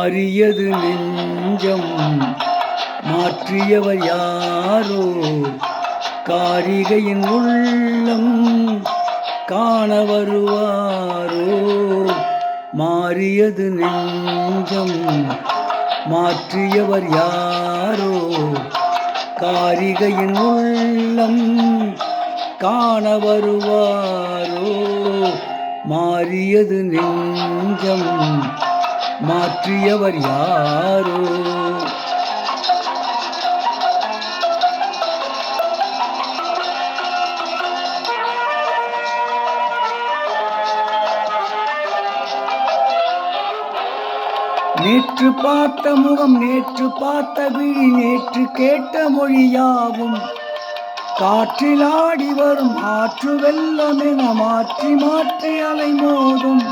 மாறியது நெஞ்சம் மாற்றியவர் யாரோ காரிகையின் உள்ளம் காண வருவாரோ. மாறியது நெஞ்சம் மாற்றியவர் யாரோ காரிகையின் உள்ளம் காண வருவாரோ. மாறியது நெஞ்சம் மாற்றியவர் யாரோ. நேற்று பார்த்த முகம் நேற்று பார்த்த விழி நேற்று கேட்ட மொழியாவும் காற்றில் ஆடி வரும் ஆற்று வெள்ளம் என மாற்றி மாற்றி அலை மோதும்.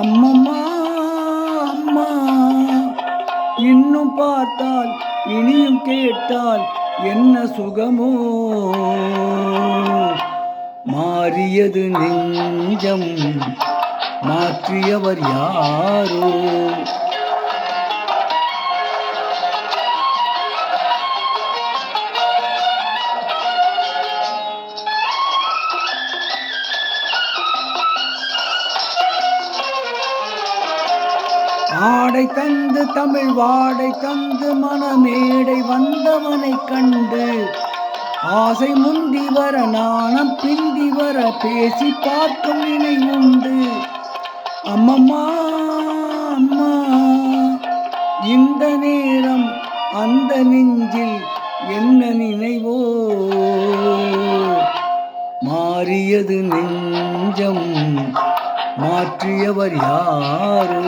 அம்மம்மா அம்மா இன்னும் பார்த்தால் இனியும் கேட்டால் என்ன சுகமோ. மாறியது நெஞ்சம் மாற்றியவர் யாரோ. ஆடை தந்து தமிழ் வாடை தந்து மனமேடை வந்தவனை கண்டு ஆசை முந்தி வர நாணம் பிந்தி வர பேசி பார்க்கும் நினை உண்டு. அம்மம்மா அம்மா இந்த நேரம் அந்த நெஞ்சில் என்ன நினைவோ. மாறியது நெஞ்சம் மாற்றியவர் யாரோ.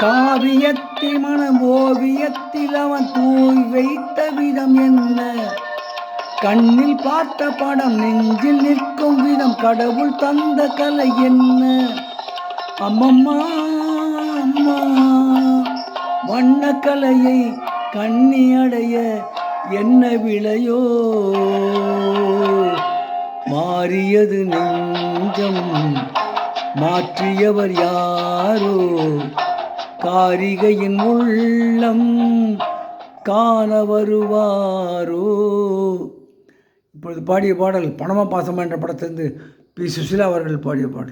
காவியத்தில் மனம் ஓவியத்தில் அவன் தூய் வைத்த விதம் என்ன கண்ணில் பார்த்த படம் நெஞ்சில் நிற்கும் விதம் கடவுள் தந்த கலை என்ன. அம்மம்மா அம்மா வண்ண கலையை கண்ணி அடைய என்ன விளையோ. மாறியது நெஞ்சம் மாற்றியவர் யாரோ காரிகையின் உள்ளம் காண வருவாரோ. இப்பொழுது பாடிய பாடல் பணமா பாசமா என்ற படத்திலிருந்து பி. சுசிலா அவர்கள் பாடிய பாடல்.